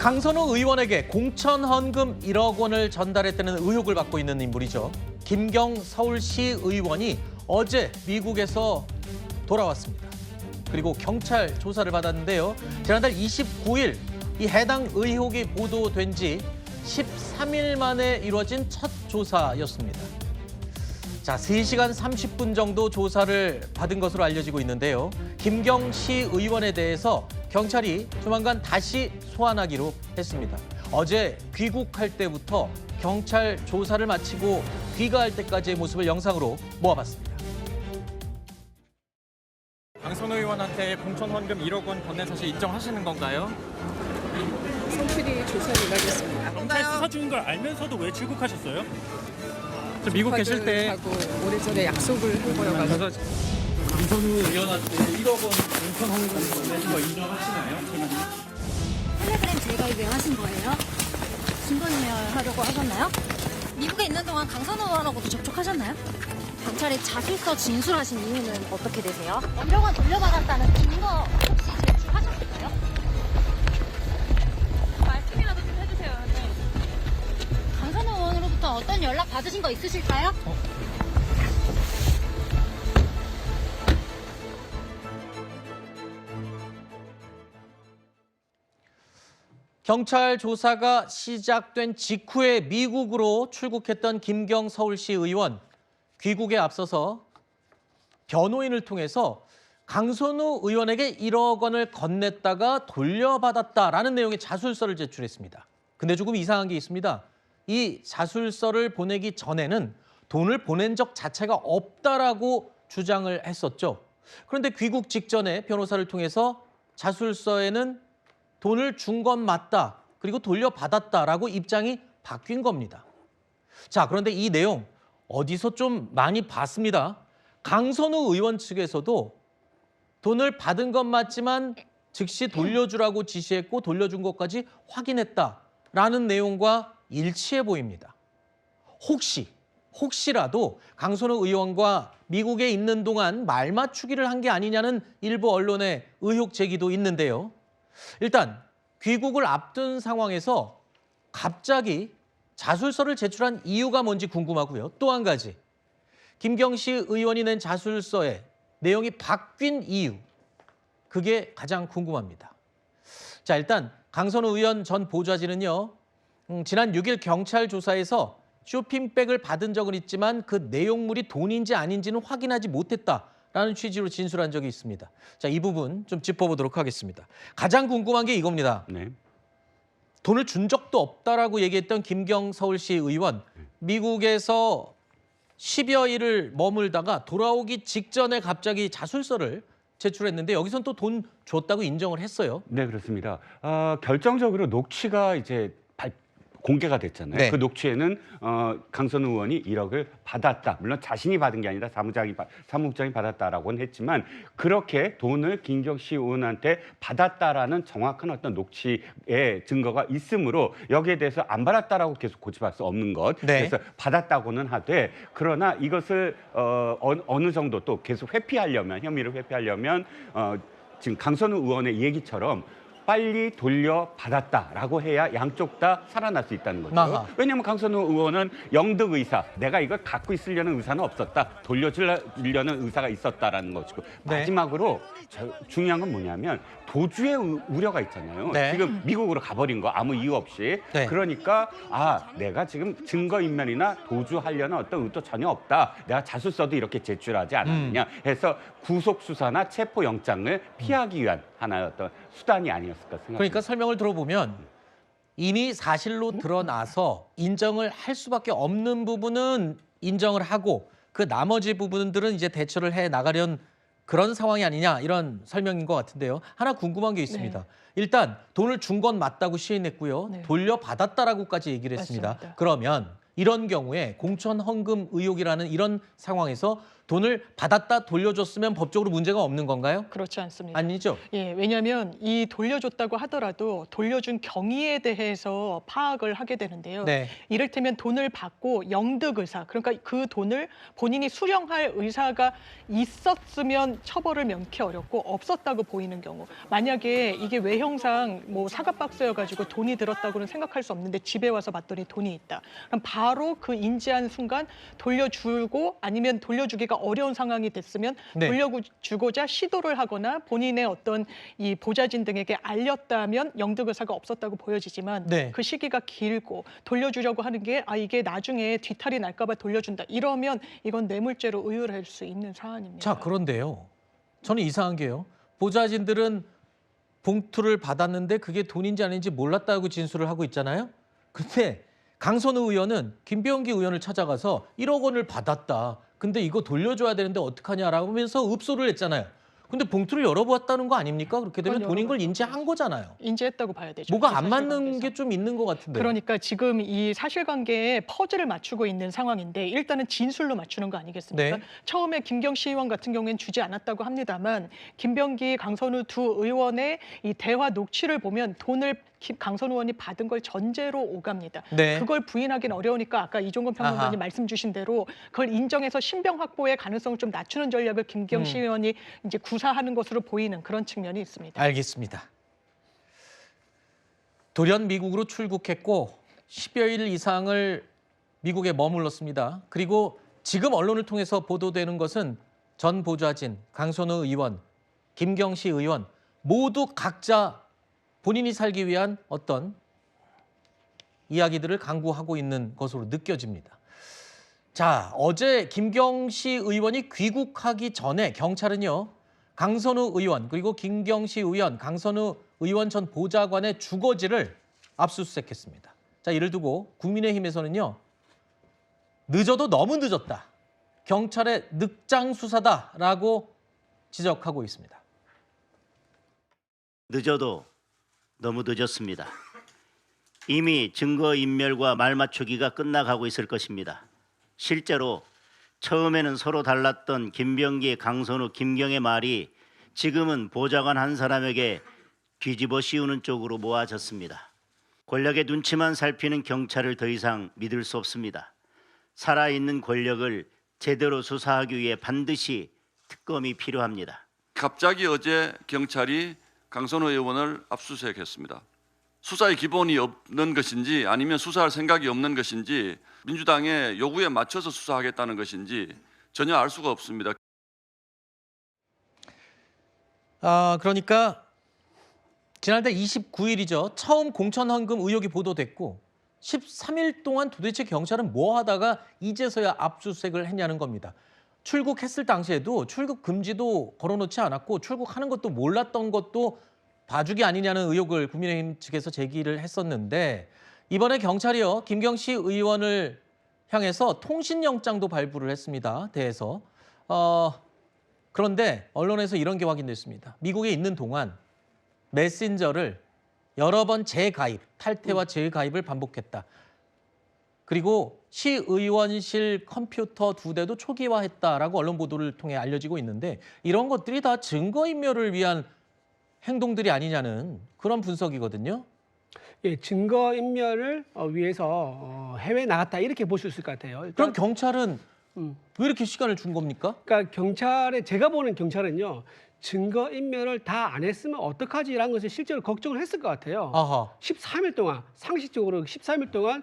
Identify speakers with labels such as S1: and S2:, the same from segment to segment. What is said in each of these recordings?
S1: 강선우 의원에게 공천 헌금 1억 원을 전달했다는 의혹을 받고 있는 인물이죠. 김경 서울시 의원이 어제 미국에서 돌아왔습니다. 그리고 경찰 조사를 받았는데요. 지난달 29일 이 해당 의혹이 보도된 지 13일 만에 이루어진 첫 조사였습니다. 자, 3시간 30분 정도 조사를 받은 것으로 알려지고 있는데요. 김경시 의원에 대해서 경찰이 조만간 다시 소환하기로 했습니다. 어제 귀국할 때부터 경찰 조사를 마치고 귀가할 때까지의 모습을 영상으로 모아봤습니다.
S2: 강선우 의원한테 공천 헌금 1억 원 건넨 사실 인정하시는 건가요?
S3: 성실히 조사를 임하겠습니다.
S4: 경찰 수사 중인 걸 알면서도 왜 출국하셨어요?
S2: 저 미국 계실 때
S3: 하고 오래전에 약속을 한 거여가지고
S2: 강선우 의원한테 1억 원 공천 헌금 건네신 거 인정하시나요?
S5: 텔레그램 재가입을 하신 거예요? 신분을 하려고 하셨나요? 미국에 있는 동안 강선우 의원하고도 접촉하셨나요? 경찰에 자술서 진술하신 이유는 어떻게 되세요? 원병원 돌려받았다는 증거 혹시 제출하셨을까요?
S6: 말씀이라도 좀 해주세요, 네.
S5: 강선우 의원으로부터 어떤 연락 받으신 거 있으실까요?
S1: 경찰 조사가 시작된 직후에 미국으로 출국했던 김경 서울시 의원. 귀국에 앞서서 변호인을 통해서 강선우 의원에게 1억 원을 건넸다가 돌려받았다라는 내용의 자술서를 제출했습니다. 근데 조금 이상한 게 있습니다. 이 자술서를 보내기 전에는 돈을 보낸 적 자체가 없다라고 주장을 했었죠. 그런데 귀국 직전에 변호사를 통해서 자술서에는 돈을 준 건 맞다, 그리고 돌려받았다라고 입장이 바뀐 겁니다. 자, 그런데 이 내용 어디서 좀 많이 봤습니다. 강선우 의원 측에서도 돈을 받은 건 맞지만 즉시 돌려주라고 지시했고 돌려준 것까지 확인했다라는 내용과 일치해 보입니다. 혹시라도 강선우 의원과 미국에 있는 동안 말 맞추기를 한 게 아니냐는 일부 언론의 의혹 제기도 있는데요. 일단 귀국을 앞둔 상황에서 갑자기 자술서를 제출한 이유가 뭔지 궁금하고요. 또 한 가지, 김경시 의원이 낸 자술서에 내용이 바뀐 이유, 그게 가장 궁금합니다. 자, 일단 강선우 의원 전 보좌진은요, 지난 6일 경찰 조사에서 쇼핑백을 받은 적은 있지만 그 내용물이 돈인지 아닌지는 확인하지 못했다라는 취지로 진술한 적이 있습니다. 자, 이 부분 좀 짚어보도록 하겠습니다. 가장 궁금한 게 이겁니다.
S7: 네.
S1: 돈을 준 적도 없다라고 얘기했던 김경 서울시 의원, 미국에서 10여일을 머물다가 돌아오기 직전에 갑자기 자술서를 제출했는데 여기선 또 돈 줬다고 인정을 했어요.
S7: 네, 그렇습니다. 결정적으로 녹취가 이제 공개가 됐잖아요.
S1: 네.
S7: 그 녹취에는 강선우 의원이 1억을 받았다. 물론 자신이 받은 게 아니라 사무국장이 받았다라고는 했지만 그렇게 돈을 김경시 의원한테 받았다라는 정확한 어떤 녹취의 증거가 있으므로 여기에 대해서 안 받았다라고 계속 고집할 수 없는 것.
S1: 네.
S7: 그래서 받았다고는 하되 그러나 이것을 어느 정도 또 계속 혐의를 회피하려면 지금 강선우 의원의 얘기처럼 빨리 돌려받았다라고 해야 양쪽 다 살아날 수 있다는 거죠.
S1: 아하.
S7: 왜냐하면 강선우 의원은 영득 의사, 내가 이걸 갖고 있으려는 의사는 없었다. 돌려주려는 의사가 있었다라는 것이고
S1: 네.
S7: 마지막으로 중요한 건 뭐냐면 도주의 우려가 있잖아요.
S1: 네.
S7: 지금 미국으로 가버린 거 아무 이유 없이.
S1: 네.
S7: 그러니까 내가 지금 증거인멸이나 도주하려는 어떤 의도 전혀 없다. 내가 자술서도 이렇게 제출하지 않았느냐 해서 구속수사나 체포영장을 피하기 위한 하나의 어떤 수단이 아니었을까 생각합니다.
S1: 그러니까 설명을 들어보면 이미 사실로 드러나서 인정을 할 수밖에 없는 부분은 인정을 하고 그 나머지 부분들은 이제 대처를 해 나가려는 그런 상황이 아니냐, 이런 설명인 것 같은데요. 하나 궁금한 게 있습니다.
S3: 네.
S1: 일단 돈을 준 건 맞다고 시인했고요.
S3: 네.
S1: 돌려받았다라고까지 얘기를 했습니다.
S3: 맞습니다.
S1: 그러면 이런 경우에 공천 헌금 의혹이라는 이런 상황에서 돈을 받았다 돌려줬으면 법적으로 문제가 없는 건가요?
S3: 그렇지 않습니다.
S1: 아니죠.
S3: 예, 왜냐하면 이 돌려줬다고 하더라도 돌려준 경위에 대해서 파악을 하게 되는데요.
S1: 네.
S3: 이를테면 돈을 받고 영득 의사, 그러니까 그 돈을 본인이 수령할 의사가 있었으면 처벌을 명쾌 어렵고 없었다고 보이는 경우, 만약에 이게 외형상 뭐 사각박스여가지고 돈이 들었다고는 생각할 수 없는데 집에 와서 봤더니 돈이 있다. 그럼 바로 그 인지한 순간 돌려주고 아니면 돌려주기가 어려운 상황이 됐으면
S1: 네.
S3: 돌려주고자 시도를 하거나 본인의 어떤 이 보좌진 등에게 알렸다면 영득 의사가 없었다고 보여지지만
S1: 네.
S3: 그 시기가 길고 돌려주려고 하는 게 이게 나중에 뒤탈이 날까 봐 돌려준다. 이러면 이건 뇌물죄로 의율할 수 있는 사안입니다.
S1: 자, 그런데요. 저는 이상한 게요. 보좌진들은 봉투를 받았는데 그게 돈인지 아닌지 몰랐다고 진술을 하고 있잖아요. 근데 강선우 의원은 김병기 의원을 찾아가서 1억 원을 받았다. 근데 이거 돌려줘야 되는데 어떡하냐라고 하면서 읍소를 했잖아요. 근데 봉투를 열어보았다는 거 아닙니까? 그렇게 되면
S3: 그건
S1: 돈인 걸
S3: 열어봤죠.
S1: 인지한 거잖아요.
S3: 인지했다고 봐야 되죠.
S1: 뭐가
S3: 그
S1: 안 맞는
S3: 사실관계에서.
S1: 게 좀 있는 것 같은데.
S3: 그러니까 지금 이 사실관계에 퍼즐을 맞추고 있는 상황인데 일단은 진술로 맞추는 거 아니겠습니까?
S1: 네.
S3: 처음에 김경시 의원 같은 경우에는 주지 않았다고 합니다만 김병기, 강선우 두 의원의 이 대화 녹취를 보면 돈을 강선우 의원이 받은 걸 전제로 오갑니다.
S1: 네.
S3: 그걸 부인하기는 어려우니까 아까 이종건 평론가님
S1: 아하.
S3: 말씀 주신 대로 그걸 인정해서 신병 확보의 가능성을 좀 낮추는 전략을 김경시 의원이 이제 구사하는 것으로 보이는 그런 측면이 있습니다.
S1: 알겠습니다. 돌연 미국으로 출국했고 10여일 이상을 미국에 머물렀습니다. 그리고 지금 언론을 통해서 보도되는 것은 전 보좌진, 강선우 의원, 김경시 의원 모두 각자 본인이 살기 위한 어떤 이야기들을 강구하고 있는 것으로 느껴집니다. 자, 어제 김경시 의원이 귀국하기 전에 경찰은요. 강선우 의원 그리고 김경시 의원, 강선우 의원 전 보좌관의 주거지를 압수수색했습니다. 자, 이를 두고 국민의힘에서는요. 늦어도 너무 늦었다. 경찰의 늑장 수사다라고 지적하고 있습니다.
S8: 늦어도 너무 늦었습니다. 이미 증거인멸과 말맞추기가 끝나가고 있을 것입니다. 실제로 처음에는 서로 달랐던 김병기, 강선우, 김경의 말이 지금은 보좌관 한 사람에게 뒤집어 씌우는 쪽으로 모아졌습니다. 권력의 눈치만 살피는 경찰을 더 이상 믿을 수 없습니다. 살아있는 권력을 제대로 수사하기 위해 반드시 특검이 필요합니다.
S9: 갑자기 어제 경찰이 강선우 의원을 압수수색했습니다. 수사의 기본이 없는 것인지 아니면 수사할 생각이 없는 것인지 민주당의 요구에 맞춰서 수사하겠다는 것인지 전혀 알 수가 없습니다.
S1: 그러니까 지난달 29일이죠. 처음 공천헌금 의혹이 보도됐고 13일 동안 도대체 경찰은 뭐 하다가 이제서야 압수수색을 했냐는 겁니다. 출국했을 당시에도 출국 금지도 걸어놓지 않았고 출국하는 것도 몰랐던 것도 봐주기 아니냐는 의혹을 국민의힘 측에서 제기를 했었는데 이번에 경찰이요. 김경시 의원을 향해서 통신영장도 발부를 했습니다. 대해서. 그런데 언론에서 이런 게 확인됐습니다. 미국에 있는 동안 메신저를 여러 번 재가입, 탈퇴와 재가입을 반복했다. 그리고 시의원실 컴퓨터 2대도 초기화했다라고 언론 보도를 통해 알려지고 있는데 이런 것들이 다 증거인멸을 위한 행동들이 아니냐는 그런 분석이거든요.
S2: 예, 증거인멸을 위해서 해외에 나갔다 이렇게 볼 수 있을 것 같아요. 일단,
S1: 그럼 경찰은 왜 이렇게 시간을 준 겁니까?
S2: 그러니까 제가 보는 경찰은요. 증거인멸을 다 안 했으면 어떡하지라는 것을 실제로 걱정을 했을 것 같아요.
S1: 아하.
S2: 13일 동안 상식적으로 13일 동안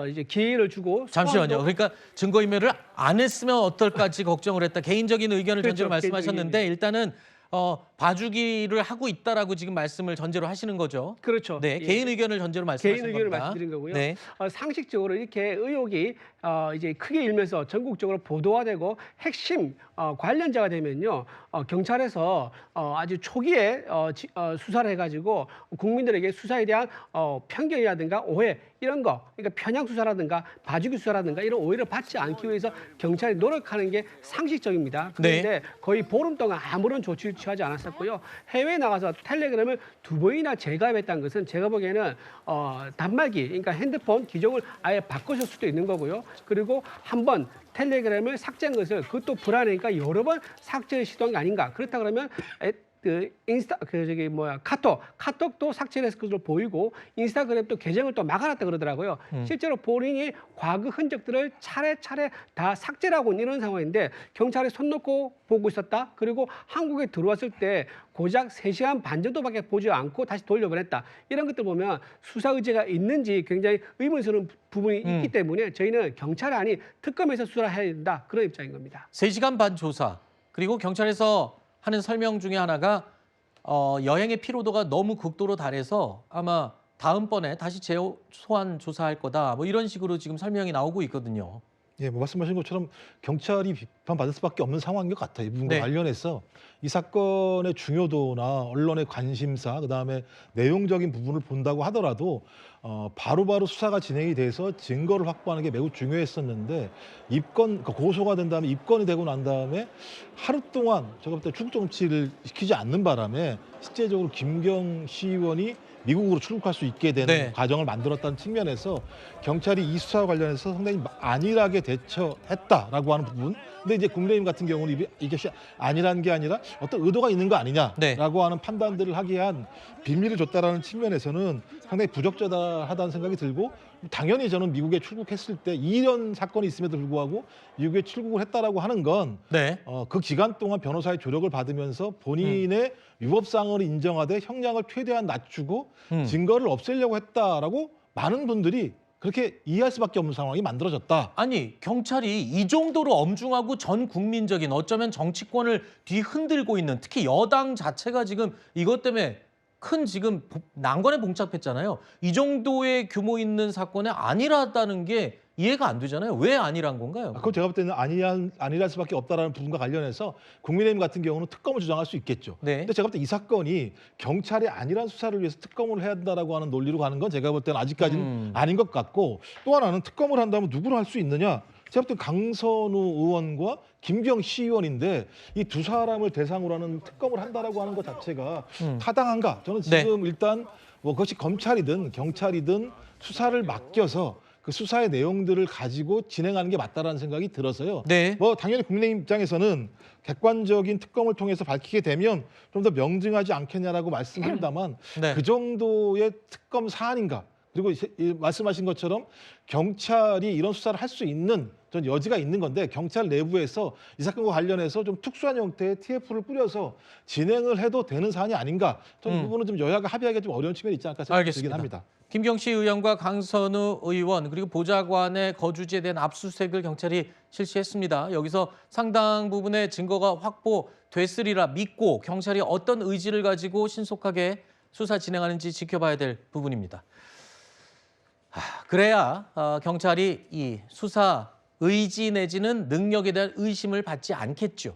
S2: 이제 기회를 주고
S1: 잠시만요.
S2: 소환도-
S1: 그러니까 증거인멸을 안 했으면 어떨까지 걱정을 했다. 개인적인 의견을
S2: 그렇죠.
S1: 전제로 말씀하셨는데
S2: 개인적인
S1: 일단은 봐주기를 하고 있다라고 지금 말씀을 전제로 하시는 거죠.
S2: 그렇죠.
S1: 네,
S2: 예.
S1: 개인 의견을 전제로 말씀하신
S2: 개인 의견을
S1: 겁니다.
S2: 말씀드린 거고요.
S1: 네.
S2: 상식적으로 이렇게 의혹이 이제 크게 일면서 전국적으로 보도화되고 핵심 관련자가 되면요, 경찰에서 아주 초기에 수사를 해가지고 국민들에게 수사에 대한 편견이라든가 오해 이런 거, 그러니까 편향 수사라든가 봐주기 수사라든가 이런 오해를 받지 않기 위해서 경찰이 노력하는 게 상식적입니다. 그런데 거의 보름 동안 아무런 조치를 취하지 않았습니다. 있었고요. 해외에 나가서 텔레그램을 2번이나 재가입했다는 것은 제가 보기에는 단말기, 그러니까 핸드폰 기종을 아예 바꾸실 수도 있는 거고요. 그리고 한번 텔레그램을 삭제한 것을 그것도 불안하니까 여러 번 삭제를 시도한 게 아닌가. 그렇다 그러면 카톡도 삭제를 했을 것으로 보이고 인스타그램도 계정을 또 막아놨다 그러더라고요. 실제로 본인이 과거 흔적들을 차례차례 다 삭제하고 있는 이런 상황인데 경찰이 손 놓고 보고 있었다. 그리고 한국에 들어왔을 때 고작 3시간 반 정도밖에 보지 않고 다시 돌려보냈다. 이런 것들 보면 수사 의지가 있는지 굉장히 의문스러운 부분이 있기 때문에 저희는 경찰이 아닌 특검에서 수사를 해야 된다. 그런 입장인 겁니다.
S1: 3시간 반 조사, 그리고 경찰에서 하는 설명 중에 하나가 여행의 피로도가 너무 극도로 달해서 아마 다음번에 다시 재소환 조사할 거다. 뭐 이런 식으로 지금 설명이 나오고 있거든요.
S10: 예, 뭐 말씀하신 것처럼 경찰이 비판받을 수밖에 없는 상황인 것 같아요. 이 부분과
S1: 네.
S10: 관련해서 이 사건의 중요도나 언론의 관심사, 그다음에 내용적인 부분을 본다고 하더라도 바로바로 수사가 진행이 돼서 증거를 확보하는 게 매우 중요했었는데 고소가 된 다음에 입건이 되고 난 다음에 하루 동안 제가 볼 때 출국 정지를 시키지 않는 바람에 실제적으로 김경 시의원이 미국으로 출국할 수 있게 되는
S1: 네.
S10: 과정을 만들었다는 측면에서 경찰이 이 수사와 관련해서 상당히 안일하게 대처했다라고 하는 부분. 근데 이제 국민의힘 같은 경우는 이게 안일한 게 아니라 어떤 의도가 있는 거 아니냐라고
S1: 네.
S10: 하는 판단들을 하게 한 빌미를 줬다라는 측면에서는 상당히 부적절하다는 생각이 들고 당연히 저는 미국에 출국했을 때 이런 사건이 있음에도 불구하고 미국에 출국을 했다라고 하는 건
S1: 네.
S10: 그 기간 동안 변호사의 조력을 받으면서 본인의 위법사항을 인정하되 형량을 최대한 낮추고 증거를 없애려고 했다라고 많은 분들이 그렇게 이해할 수밖에 없는 상황이 만들어졌다.
S1: 아니, 경찰이 이 정도로 엄중하고 전 국민적인, 어쩌면 정치권을 뒤흔들고 있는, 특히 여당 자체가 지금 이것 때문에 큰 지금 난관에 봉착했잖아요. 이 정도의 규모 있는 사건에 안일하다는 게 이해가 안 되잖아요. 왜 안일한 건가요?
S10: 그건 제가 볼 때는 안일할 수밖에 없다라는 부분과 관련해서 국민의힘 같은 경우는 특검을 주장할 수 있겠죠.
S1: 네.
S10: 근데 제가 볼 때 이 사건이 경찰이 안일한 수사를 위해서 특검을 해야 한다라고 하는 논리로 가는 건 제가 볼 때는 아직까지는 아닌 것 같고, 또 하나는 특검을 한다면 누구를 할 수 있느냐? 제가 볼 때 강선우 의원과 김경 시의원인데 이 두 사람을 대상으로 하는 특검을 한다라고 하는 것 자체가 타당한가? 저는 지금 일단 뭐 그것이 검찰이든 경찰이든 수사를 맡겨서 그 수사의 내용들을 가지고 진행하는 게 맞다라는 생각이 들어서요.
S1: 네.
S10: 뭐 당연히 국민의힘 입장에서는 객관적인 특검을 통해서 밝히게 되면 좀 더 명증하지 않겠냐라고 말씀합니다만
S1: 네.
S10: 그 정도의 특검 사안인가? 그리고 말씀하신 것처럼 경찰이 이런 수사를 할 수 있는 전 여지가 있는 건데 경찰 내부에서 이 사건과 관련해서 좀 특수한 형태의 TF를 뿌려서 진행을 해도 되는 사안이 아닌가? 저는 이 부분은 좀 여야가 합의하기가 좀 어려운 측면이 있지 않을까 생각이 들긴 합니다.
S1: 김경시 의원과 강선우 의원 그리고 보좌관의 거주지에 대한 압수수색을 경찰이 실시했습니다. 여기서 상당 부분의 증거가 확보됐으리라 믿고 경찰이 어떤 의지를 가지고 신속하게 수사 진행하는지 지켜봐야 될 부분입니다. 그래야 경찰이 이 수사 의지 내지는 능력에 대한 의심을 받지 않겠죠.